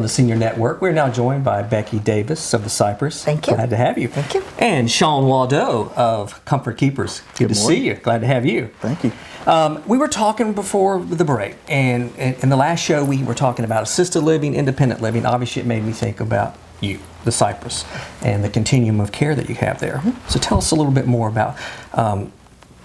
on the Senior Network. We're now joined by Becky Davis of the Cypress. Thank you. Glad to have you. Thank you. And Sean Waldo of Comfort Keepers. Good to see you. Glad to have you. Thank you. We were talking before the break, and in the last show we were talking about assisted living, independent living. Obviously, it made me think about you, the Cypress, and the continuum of care that you have there. So tell us a little bit more about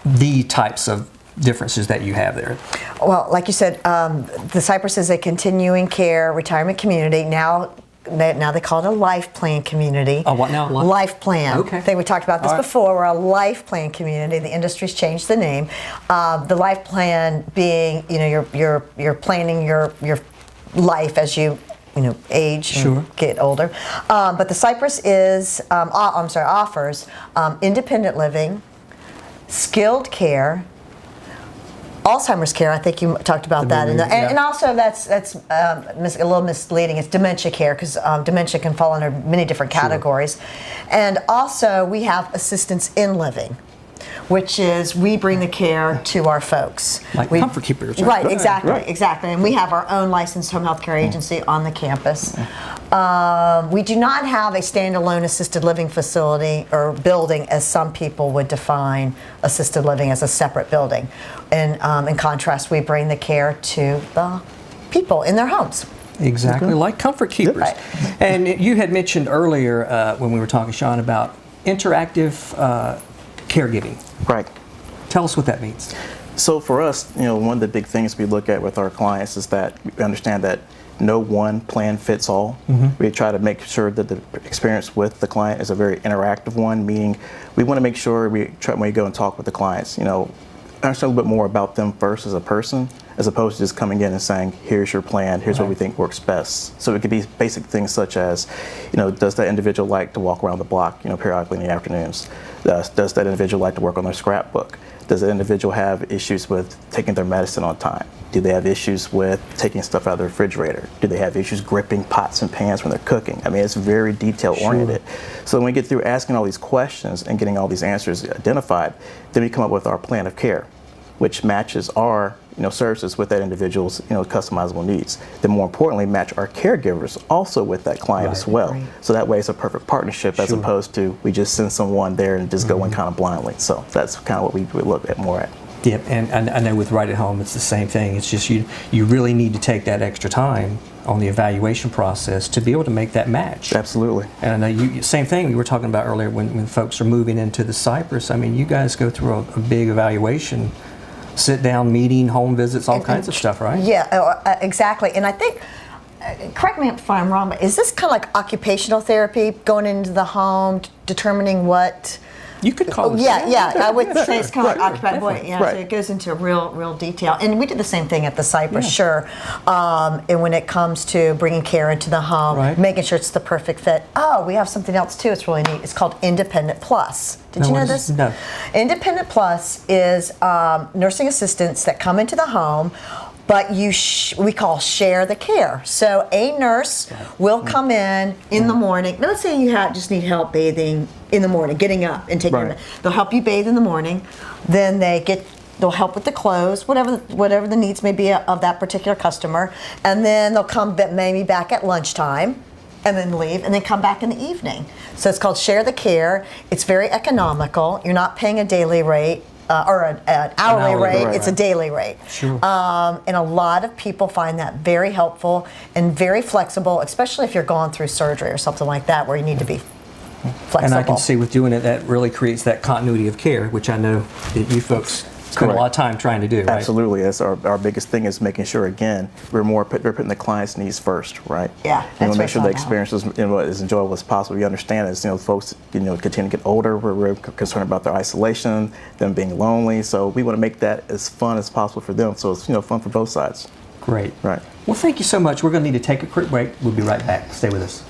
the types of differences that you have there. Well, like you said, the Cypress is a continuing care retirement community. Now they call it a life plan community. Oh, what now? What? Life plan. Okay. I think we talked about this before. We're a life plan community. The industry's changed the name. The life plan being, you're planning your life as you age and get older. But the Cypress offers independent living, skilled care, Alzheimer's care. I think you talked about that, and also that's a little misleading. It's dementia care because dementia can fall under many different categories, and also we have assistance in living, which is we bring the care to our folks. Like Comfort Keepers. Right, exactly. And we have our own licensed home health care agency on the campus. We do not have a standalone assisted living facility or building as some people would define assisted living as a separate building. And in contrast, we bring the care to the people in their homes. Exactly, like Comfort Keepers. Right. And you had mentioned earlier when we were talking, Sean, about interactive caregiving. Right. Tell us what that means. So for us, one of the big things we look at with our clients is that we understand that no one plan fits all. We try to make sure that the experience with the client is a very interactive one, meaning we want to make sure when we go and talk with the clients, understand a little bit more about them first as a person, as opposed to just coming in and saying, here's your plan, here's what we think works best. So it could be basic things such as, does that individual like to walk around the block, periodically in the afternoons? Does that individual like to work on their scrapbook? Does the individual have issues with taking their medicine on time? Do they have issues with taking stuff out of the refrigerator? Do they have issues gripping pots and pans when they're cooking? I mean, it's very detail oriented. So when we get through asking all these questions and getting all these answers identified, then we come up with our plan of care, which matches our services with that individual's customizable needs. Then more importantly, match our caregivers also with that client as well. Right. So that way it's a perfect partnership as opposed to we just send someone there and just go in kind of blindly. So that's kind of what we look at more at. Yep, and I know with Right at Home it's the same thing. It's just you really need to take that extra time on the evaluation process to be able to make that match. Absolutely. And I know same thing we were talking about earlier when folks are moving into the Cypress. I mean, you guys go through a big evaluation, sit down meeting, home visits, all kinds of stuff, right? Yeah, exactly. And I think, correct me if I'm wrong, but is this kind of like occupational therapy, going into the home, determining what? You could call it. Yeah, I would say it's kind of like occupied. Boy, so Right. it goes into real detail. And we did the same thing at the Cypress, sure. And when it comes to bringing care into the home, making sure it's the perfect fit. Oh, we have something else too. It's really neat. It's called Independent Plus. Did you know this? No. Independent Plus is nursing assistants that come into the home, but we call share the care. So a nurse will come in the morning. Let's say you just need help bathing in the morning, getting up and taking. They'll help you bathe in the morning. Then they'll help with the clothes, whatever the needs may be of that particular customer, and then they'll come maybe back at lunchtime, and then leave, and then come back in the evening. So it's called share the care. It's very economical. You're not paying a daily rate. Or an hourly rate, it's a daily rate. Sure. And a lot of people find that very helpful and very flexible, especially if you're going through surgery or something like that where you need to be flexible. And I can see with doing it, that really creates that continuity of care, which I know that you folks spend a lot of time trying to do, right? Absolutely. That's our biggest thing is making sure, again, we're putting the client's needs first, right? Yeah, we want to make sure the experience is as enjoyable as possible. We understand as folks continue to get older, we're concerned about their isolation, them being lonely. So we want to make that as fun as possible for them. So it's fun for both sides. Great. Right. Well, thank you so much. We're going to need to take a quick break. We'll be right back. Stay with us.